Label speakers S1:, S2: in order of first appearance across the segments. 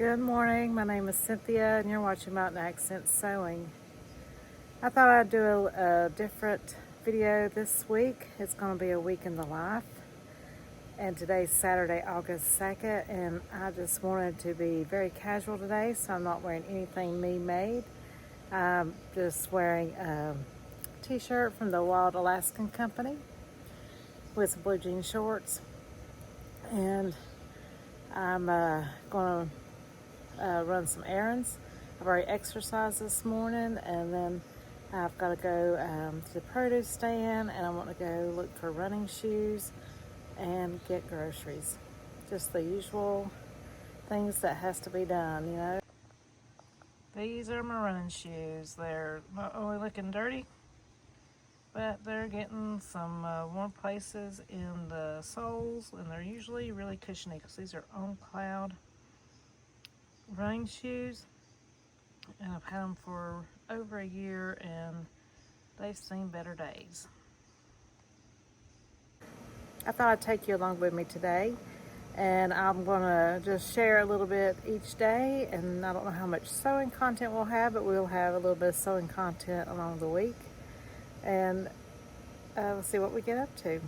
S1: Good morning, my name is Cynthia and you're watching Mountain Accent Sewing. I thought I'd do a different video this week. It's going to be a week in the life. And today's Saturday, August 2nd, and I just wanted to be very casual today, so I'm not wearing anything me-made. I'm just wearing a t-shirt from the Wild Alaskan Company with some blue jean shorts. And I'm going to run some errands. I've already exercised this morning, and then I've got to go to the produce stand, and I want to go look for running shoes and get groceries. Just the usual things that has to be done, you know. These are my running shoes. They're not only looking dirty, but they're getting some warm places in the soles, and they're usually really cushiony because these are on cloud running shoes, and I've had them for over a year and they've seen better days. I thought I'd take you along with me today, and I'm gonna just share a little bit each day, and I don't know how much sewing content we'll have, but we'll have a little bit of sewing content along the week, and we'll see what we get up to.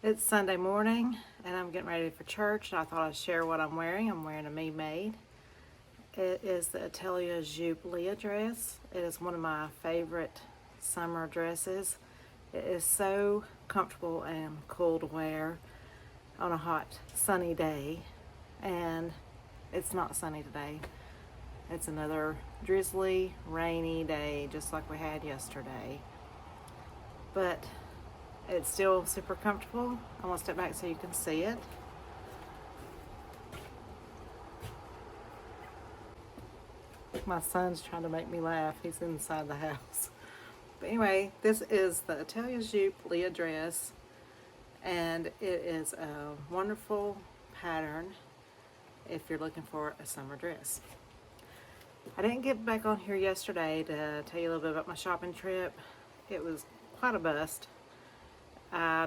S1: It's Sunday morning and I'm getting ready for church, and I thought I'd share what I'm wearing. I'm wearing a me-made. It is the Atelier Jupe Lea Dress. It is one of my favorite summer dresses. It is so comfortable and cool to wear on a hot sunny day, and it's not sunny today. It's another drizzly, rainy day just like we had yesterday. But it's still super comfortable. I'm gonna step back so you can see it. My son's trying to make me laugh. He's inside the house. But anyway, this is the Atelier Jupe Lea Dress, and it is a wonderful pattern if you're looking for a summer dress. I didn't get back on here yesterday to tell you a little bit about my shopping trip. It was quite a bust. I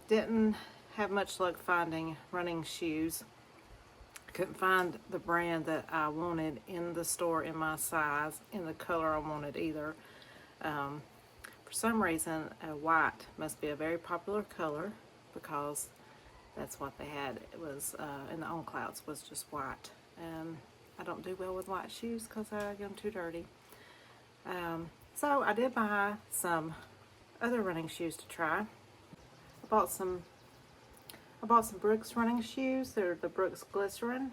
S1: didn't have much luck finding running shoes. I couldn't find the brand that I wanted in the store in my size, in the color I wanted either. For some reason, white must be a very popular color, because that's what they had. It was in the on clouds was just white, and I don't do well with white shoes because I get them too dirty. So I did buy some other running shoes to try. I bought some Brooks running shoes. They're the Brooks Glycerin,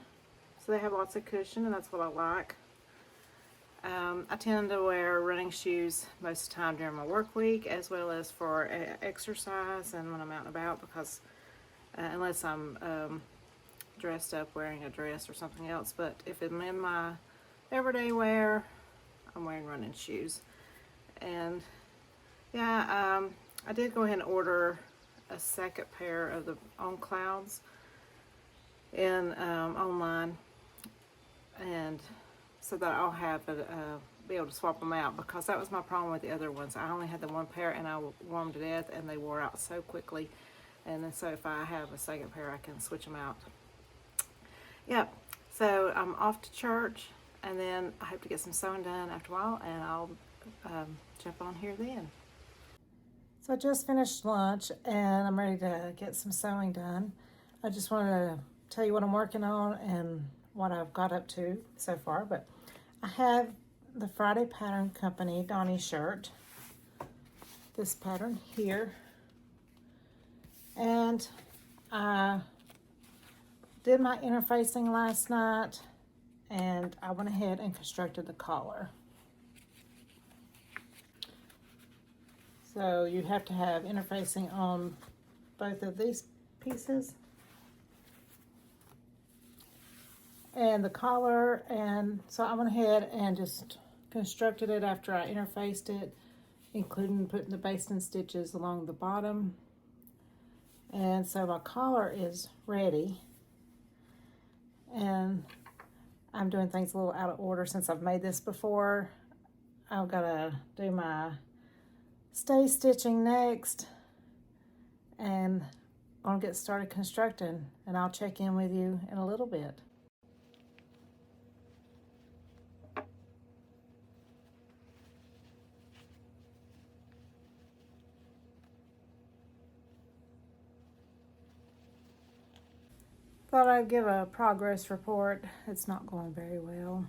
S1: so they have lots of cushion, and that's what I like. I tend to wear running shoes most of the time during my work week, as well as for exercise and when I'm out and about, because unless I'm dressed up wearing a dress or something else. But if I'm in my everyday wear, I'm wearing running shoes. And yeah, I did go ahead and order a second pair of the On Clouds in online, and so that I'll have be able to swap them out, because that was my problem with the other ones. I only had the one pair and I wore them to death, and they wore out so quickly. And then so if I have a second pair, I can switch them out. Yep, so I'm off to church, and then I hope to get some sewing done after a while, and I'll jump on here then. So I just finished lunch and I'm ready to get some sewing done. I just wanted to tell you what I'm working on and what I've got up to so far. But I have the Friday Pattern Company Donny shirt, this pattern here. And I did my interfacing last night, and I went ahead and constructed the collar. So you have to have interfacing on both of these pieces and the collar, and so I went ahead and just constructed it after I interfaced it, including putting the basting stitches along the bottom. And so my collar is ready, and I'm doing things a little out of order since I've made this before. I've got to do my stay stitching next, and I'm gonna get started constructing, and I'll check in with you in a little bit. Thought I'd give a progress report. It's not going very well.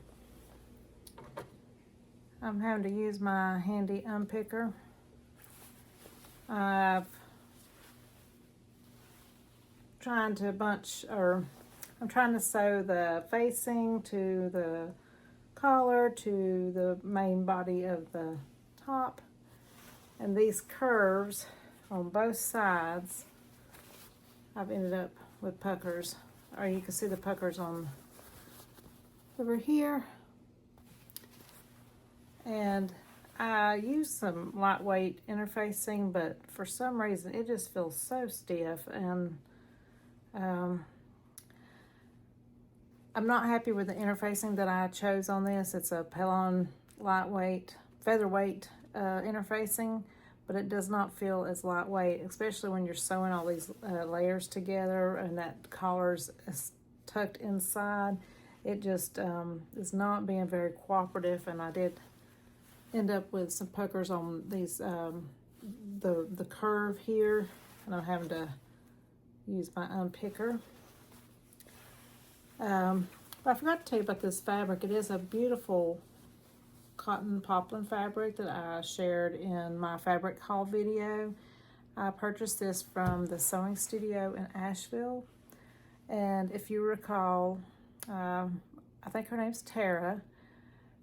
S1: I'm having to use my handy unpicker. I'm trying to sew the facing to the collar to the main body of the top. And these curves on both sides, I've ended up with puckers. Or you can see the puckers on over here. And I used some lightweight interfacing, but for some reason it just feels so stiff, and I'm not happy with the interfacing that I chose on this. It's a Pelon lightweight, featherweight interfacing, but it does not feel as lightweight, especially when you're sewing all these layers together and that collar's tucked inside. It just is not being very cooperative, and I did end up with some puckers on these the curve here, and I'm having to use my unpicker. But I forgot to tell you about this fabric. It is a beautiful cotton poplin fabric that I shared in my fabric haul video. I purchased this from the sewing studio in Asheville, and if you recall, I think her name's Tara.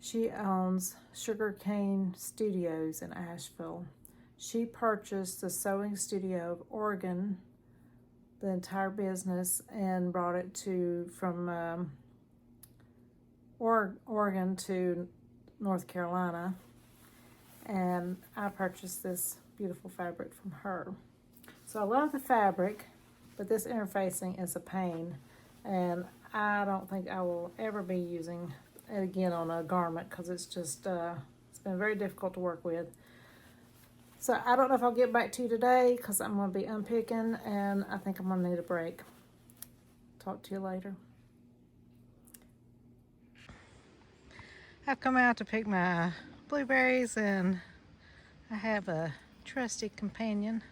S1: She owns Sugarcane Studios in Asheville. She purchased the sewing studio of Oregon, the entire business, and brought it from Oregon to North Carolina. And I purchased this beautiful fabric from her. So I love the fabric, but this interfacing is a pain, and I don't think I will ever be using it again on a garment, because it's just it's been very difficult to work with. So I don't know if I'll get back to you today, because I'm going to be unpicking, and I think I'm going to need a break. Talk to you later. I've come out to pick my blueberries, and I have a trusty companion,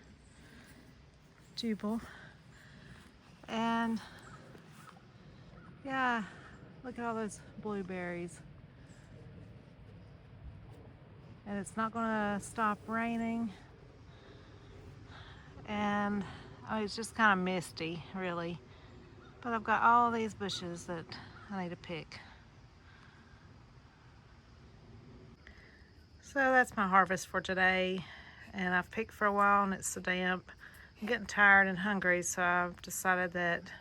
S1: Jubal. And yeah, look at all those blueberries. And it's not gonna stop raining. And it's just kind of misty, really. But I've got all these bushes that I need to pick. So that's my harvest for today. And I've picked for a while and it's so damp. I'm getting tired and hungry, so I've decided that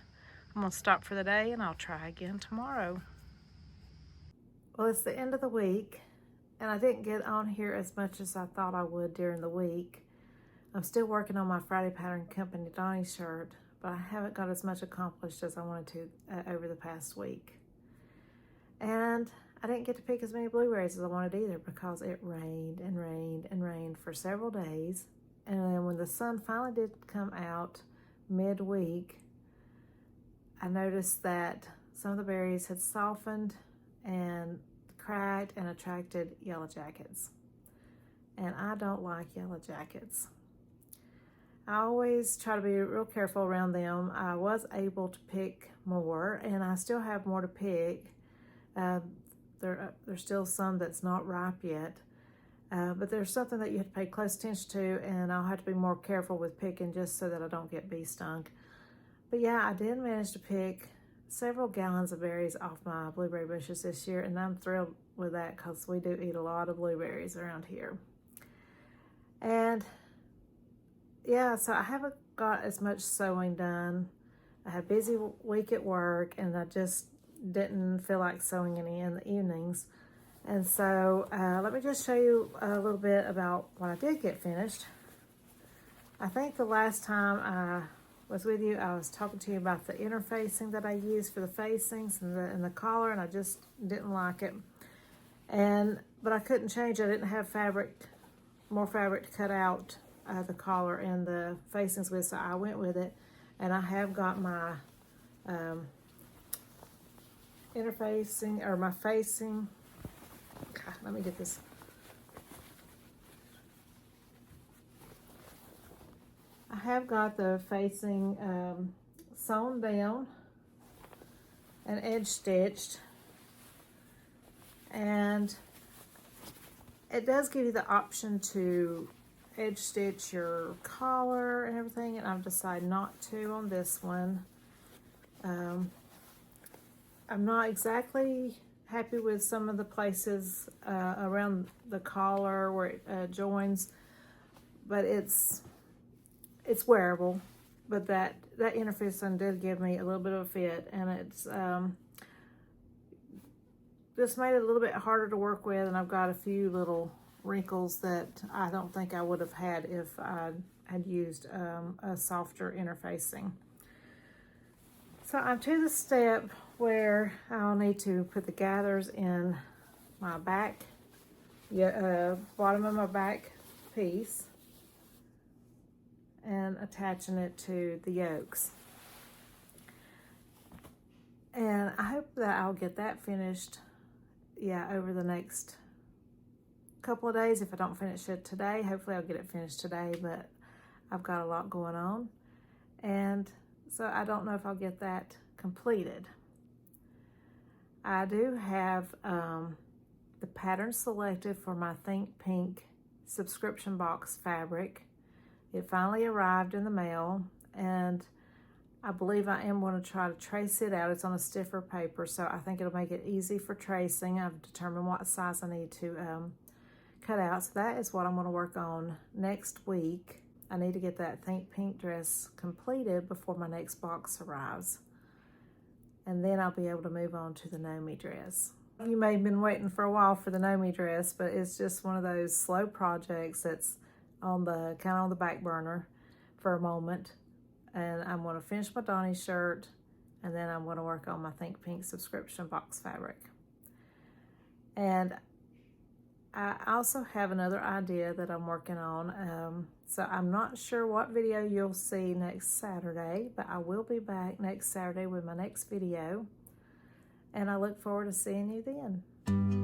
S1: I'm gonna stop for the day and I'll try again tomorrow. Well, it's the end of the week, and I didn't get on here as much as I thought I would during the week. I'm still working on my Friday Pattern Company Donny shirt, but I haven't got as much accomplished as I wanted to over the past week. And I didn't get to pick as many blueberries as I wanted either, because it rained and rained and rained for several days. And then when the sun finally did come out midweek, I noticed that some of the berries had softened and cracked and attracted yellow jackets. And I don't like yellow jackets. I always try to be real careful around them. I was able to pick more, and I still have more to pick. There's still some that's not ripe yet, but there's something that you have to pay close attention to, and I'll have to be more careful with picking just so that I don't get bee stung. But yeah, I did manage to pick several gallons of berries off my blueberry bushes this year, and I'm thrilled with that, because we do eat a lot of blueberries around here. And yeah, so I haven't got as much sewing done. I had a busy week at work, and I just didn't feel like sewing any in the evenings. And so let me just show you a little bit about what I did get finished. I think the last time I was with you, I was talking to you about the interfacing that I used for the facings and the collar, and I just didn't like it. But I couldn't change it. I didn't have more fabric to cut out the collar and the facings with, so I went with it. And I have got my interfacing, or my facing. God, let me get this. I have got the facing sewn down, and edge stitched. And it does give you the option to edge stitch your collar and everything, and I've decided not to on this one. I'm not exactly happy with some of the places around the collar where it joins, but it's wearable. But that inner facing did give me a little bit of a fit, and it's just made it a little bit harder to work with, and I've got a few little wrinkles that I don't think I would have had if I had used a softer interfacing. So I'm to the step where I'll need to put the gathers in my back, bottom of my back piece, and attaching it to the yokes. And I hope that I'll get that finished, over the next couple of days. If I don't finish it today, hopefully I'll get it finished today, but I've got a lot going on. And so I don't know if I'll get that completed. I do have the pattern selected for my Think Pink subscription box fabric. It finally arrived in the mail, and I believe I am going to try to trace it out. It's on a stiffer paper, so I think it'll make it easy for tracing. I've determined what size I need to cut out. So that is what I'm going to work on next week. I need to get that Think Pink dress completed before my next box arrives. And then I'll be able to move on to the Nomi dress. You may have been waiting for a while for the Nomi dress, but it's just one of those slow projects that's on the kind of on the back burner for a moment. And I'm going to finish my Donny shirt, and then I'm going to work on my Think Pink subscription box fabric. And I also have another idea that I'm working on. So I'm not sure what video you'll see next Saturday, but I will be back next Saturday with my next video. And I look forward to seeing you then.